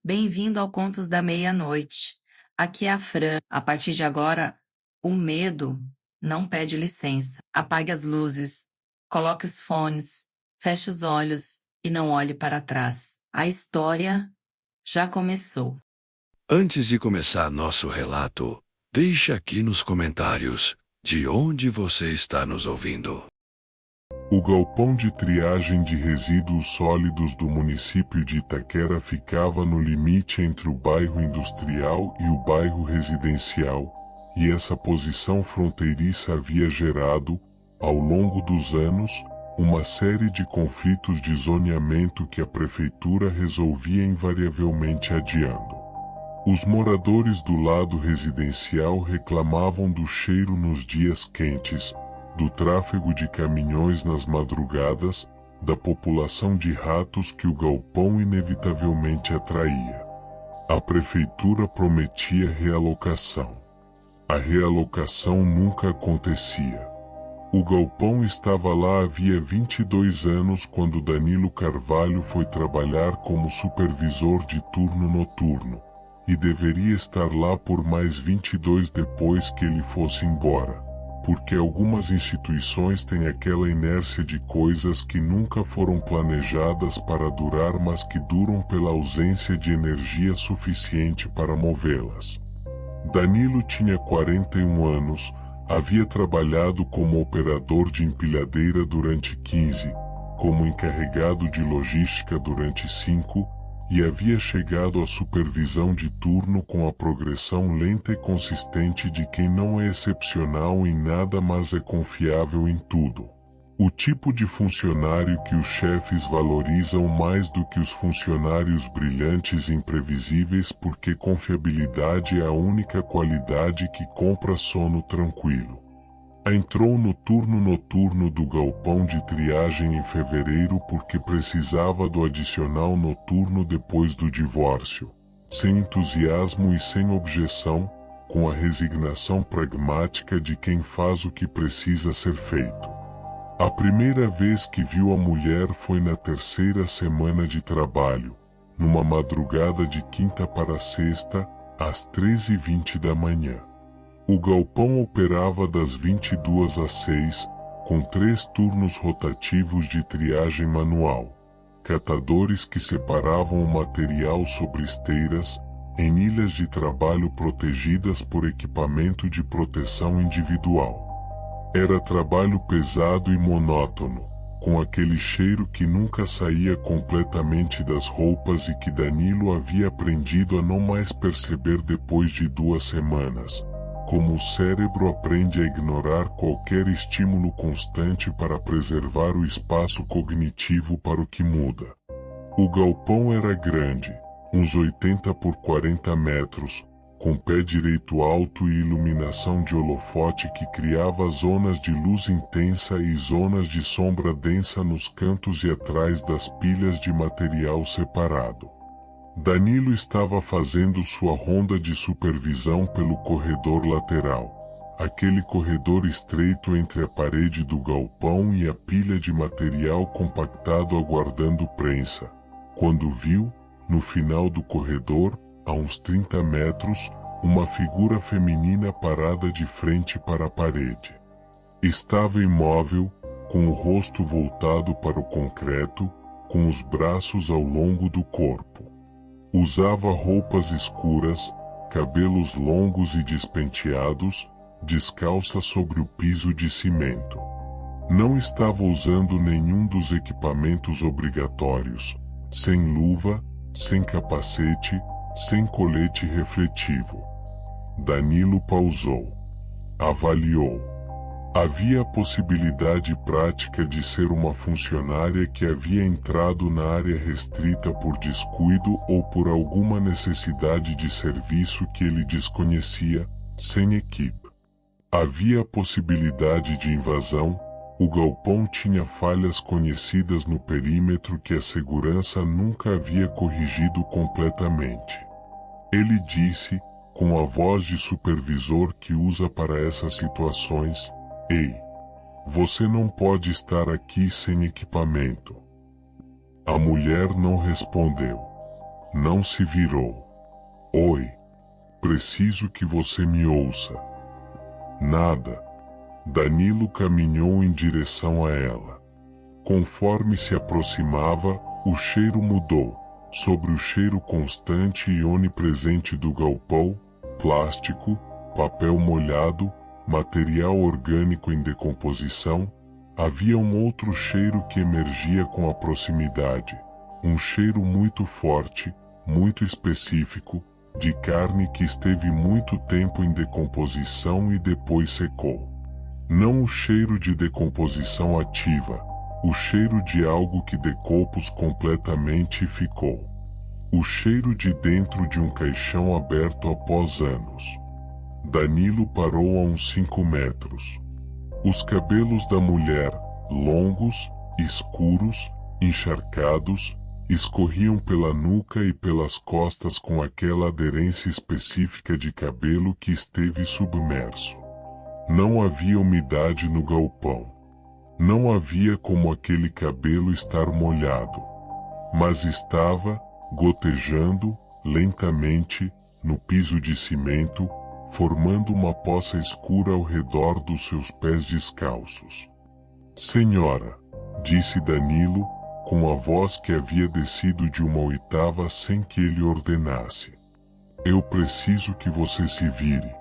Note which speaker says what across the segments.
Speaker 1: Bem-vindo ao Contos da Meia-Noite. Aqui é a Fran. A partir de agora, o medo não pede licença. Apague as luzes, coloque os fones, feche os olhos e não olhe para trás. A história já começou.
Speaker 2: Antes de começar nosso relato, deixe aqui nos comentários de onde você está nos ouvindo.
Speaker 3: O galpão de triagem de resíduos sólidos do município de Itaquera ficava no limite entre o bairro industrial e o bairro residencial, e essa posição fronteiriça havia gerado, ao longo dos anos, uma série de conflitos de zoneamento que a prefeitura resolvia invariavelmente adiando. Os moradores do lado residencial reclamavam do cheiro nos dias quentes, do tráfego de caminhões nas madrugadas, da população de ratos que o galpão inevitavelmente atraía. A prefeitura prometia realocação. A realocação nunca acontecia. O galpão estava lá havia 22 anos quando Danilo Carvalho foi trabalhar como supervisor de turno noturno, e deveria estar lá por mais 22 depois que ele fosse embora. Porque algumas instituições têm aquela inércia de coisas que nunca foram planejadas para durar, mas que duram pela ausência de energia suficiente para movê-las. Danilo tinha 41 anos, havia trabalhado como operador de empilhadeira durante 15, como encarregado de logística durante 5, e havia chegado à supervisão de turno com a progressão lenta e consistente de quem não é excepcional em nada, mas é confiável em tudo. O tipo de funcionário que os chefes valorizam mais do que os funcionários brilhantes e imprevisíveis, porque confiabilidade é a única qualidade que compra sono tranquilo. Entrou no turno noturno do galpão de triagem em fevereiro porque precisava do adicional noturno depois do divórcio. Sem entusiasmo e sem objeção, com a resignação pragmática de quem faz o que precisa ser feito. A primeira vez que viu a mulher foi na terceira semana de trabalho, numa madrugada de quinta para sexta, às 13h20 da manhã. O galpão operava das 22 às 6, com 3 turnos rotativos de triagem manual. Catadores que separavam o material sobre esteiras, em ilhas de trabalho protegidas por equipamento de proteção individual. Era trabalho pesado e monótono, com aquele cheiro que nunca saía completamente das roupas e que Danilo havia aprendido a não mais perceber depois de 2 semanas. Como o cérebro aprende a ignorar qualquer estímulo constante para preservar o espaço cognitivo para o que muda. O galpão era grande, uns 80 por 40 metros, com pé direito alto e iluminação de holofote que criava zonas de luz intensa e zonas de sombra densa nos cantos e atrás das pilhas de material separado. Danilo estava fazendo sua ronda de supervisão pelo corredor lateral, aquele corredor estreito entre a parede do galpão e a pilha de material compactado aguardando prensa, quando viu, no final do corredor, a uns 30 metros, uma figura feminina parada de frente para a parede. Estava imóvel, com o rosto voltado para o concreto, com os braços ao longo do corpo. Usava roupas escuras, cabelos longos e despenteados, descalça sobre o piso de cimento. Não estava usando nenhum dos equipamentos obrigatórios, sem luva, sem capacete, sem colete refletivo. Danilo pausou. Avaliou. Havia a possibilidade prática de ser uma funcionária que havia entrado na área restrita por descuido ou por alguma necessidade de serviço que ele desconhecia, sem equipe. Havia a possibilidade de invasão. O galpão tinha falhas conhecidas no perímetro que a segurança nunca havia corrigido completamente. Ele disse, com a voz de supervisor que usa para essas situações: "Ei, você não pode estar aqui sem equipamento." A mulher não respondeu. Não se virou. Oi. Preciso que você me ouça. Nada. Danilo caminhou em direção a ela. Conforme se aproximava, o cheiro mudou. Sobre o cheiro constante e onipresente do galpão, plástico, papel molhado, material orgânico em decomposição, havia um outro cheiro que emergia com a proximidade. Um cheiro muito forte, muito específico, de carne que esteve muito tempo em decomposição e depois secou. Não o cheiro de decomposição ativa, o cheiro de algo que decompôs completamente e ficou. O cheiro de dentro de um caixão aberto após anos. Danilo parou a uns 5 metros. Os cabelos da mulher, longos, escuros, encharcados, escorriam pela nuca e pelas costas com aquela aderência específica de cabelo que esteve submerso. Não havia umidade no galpão. Não havia como aquele cabelo estar molhado. Mas estava, gotejando, lentamente, no piso de cimento, formando uma poça escura ao redor dos seus pés descalços. Senhora, disse Danilo, com a voz que havia descido de uma oitava sem que ele ordenasse. Eu preciso que você se vire.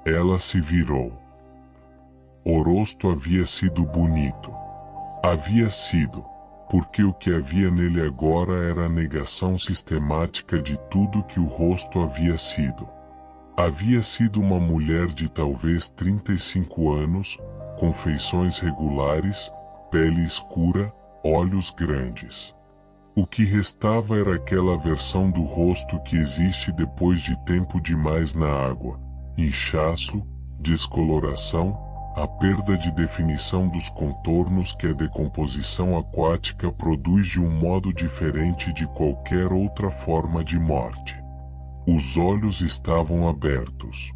Speaker 3: Ela se virou. O rosto havia sido bonito. Havia sido, porque o que havia nele agora era a negação sistemática de tudo que o rosto havia sido. Havia sido uma mulher de talvez 35 anos, com feições regulares, pele escura, olhos grandes. O que restava era aquela versão do rosto que existe depois de tempo demais na água, inchaço, descoloração, a perda de definição dos contornos que a decomposição aquática produz de um modo diferente de qualquer outra forma de morte. Os olhos estavam abertos.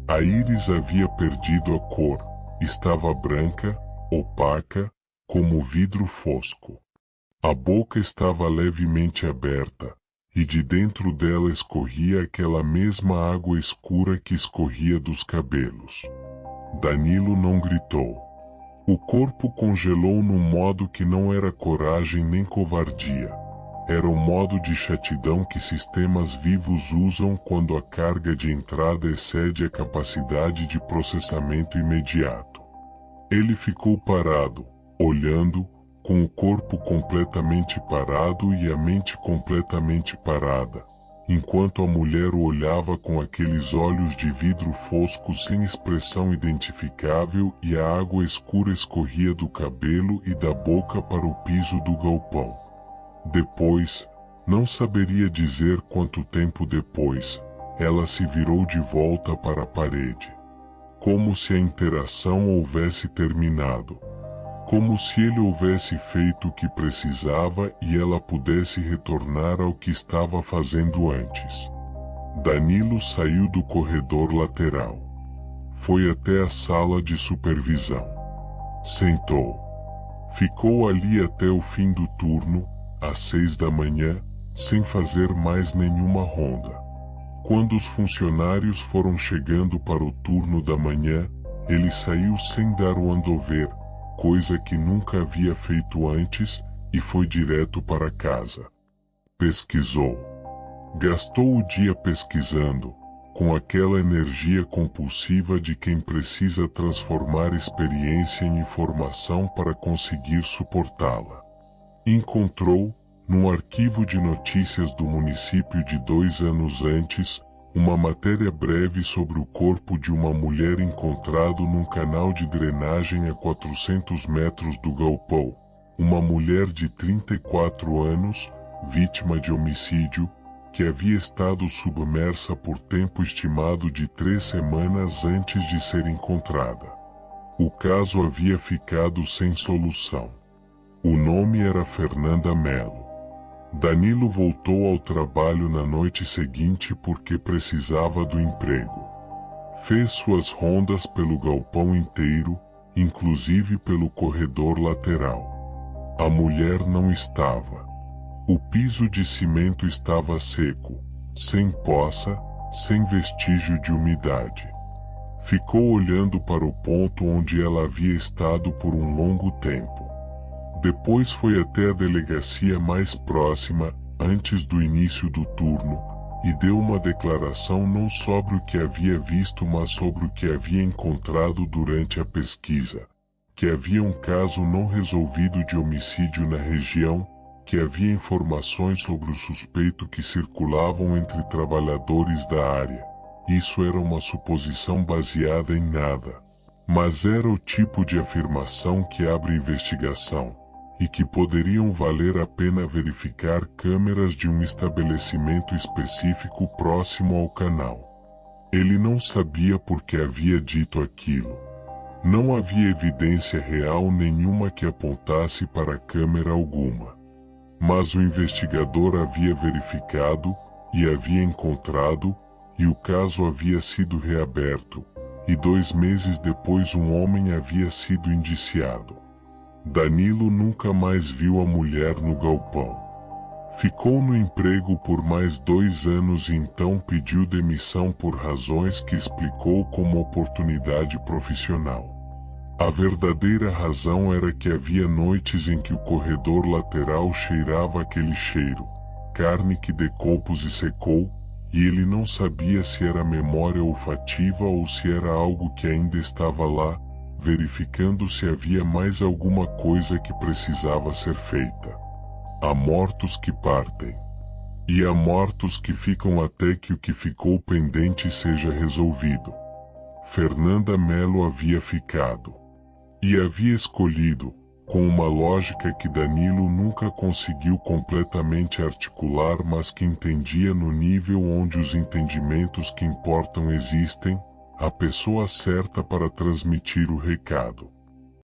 Speaker 3: A íris havia perdido a cor, estava branca, opaca, como vidro fosco. A boca estava levemente aberta, e de dentro dela escorria aquela mesma água escura que escorria dos cabelos. Danilo não gritou. O corpo congelou num modo que não era coragem nem covardia. Era o modo de chatidão que sistemas vivos usam quando a carga de entrada excede a capacidade de processamento imediato. Ele ficou parado, olhando, com o corpo completamente parado e a mente completamente parada, enquanto a mulher o olhava com aqueles olhos de vidro fosco sem expressão identificável e a água escura escorria do cabelo e da boca para o piso do galpão. Depois, não saberia dizer quanto tempo depois, ela se virou de volta para a parede. Como se a interação houvesse terminado. Como se ele houvesse feito o que precisava e ela pudesse retornar ao que estava fazendo antes. Danilo saiu do corredor lateral. Foi até a sala de supervisão. Sentou. Ficou ali até o fim do turno, às 6 da manhã, sem fazer mais nenhuma ronda. Quando os funcionários foram chegando para o turno da manhã, ele saiu sem dar o andover, coisa que nunca havia feito antes, e foi direto para casa. Pesquisou. Gastou o dia pesquisando, com aquela energia compulsiva de quem precisa transformar experiência em informação para conseguir suportá-la. Encontrou, num arquivo de notícias do município de 2 anos antes, uma matéria breve sobre o corpo de uma mulher encontrado num canal de drenagem a 400 metros do galpão. Uma mulher de 34 anos, vítima de homicídio, que havia estado submersa por tempo estimado de 3 semanas antes de ser encontrada. O caso havia ficado sem solução. O nome era Fernanda Melo. Danilo voltou ao trabalho na noite seguinte porque precisava do emprego. Fez suas rondas pelo galpão inteiro, inclusive pelo corredor lateral. A mulher não estava. O piso de cimento estava seco, sem poça, sem vestígio de umidade. Ficou olhando para o ponto onde ela havia estado por um longo tempo. Depois foi até a delegacia mais próxima, antes do início do turno, e deu uma declaração não sobre o que havia visto, mas sobre o que havia encontrado durante a pesquisa. Que havia um caso não resolvido de homicídio na região, que havia informações sobre o suspeito que circulavam entre trabalhadores da área. Isso era uma suposição baseada em nada. Mas era o tipo de afirmação que abre investigação, e que poderiam valer a pena verificar câmeras de um estabelecimento específico próximo ao canal. Ele não sabia por que havia dito aquilo. Não havia evidência real nenhuma que apontasse para câmera alguma. Mas o investigador havia verificado, e havia encontrado, e o caso havia sido reaberto, e 2 meses depois um homem havia sido indiciado. Danilo nunca mais viu a mulher no galpão. Ficou no emprego por mais 2 anos e então pediu demissão por razões que explicou como oportunidade profissional. A verdadeira razão era que havia noites em que o corredor lateral cheirava aquele cheiro, carne que decompôs e secou, e ele não sabia se era memória olfativa ou se era algo que ainda estava lá, verificando se havia mais alguma coisa que precisava ser feita. Há mortos que partem. E há mortos que ficam até que o que ficou pendente seja resolvido. Fernanda Melo havia ficado. E havia escolhido, com uma lógica que Danilo nunca conseguiu completamente articular, mas que entendia no nível onde os entendimentos que importam existem, a pessoa certa para transmitir o recado.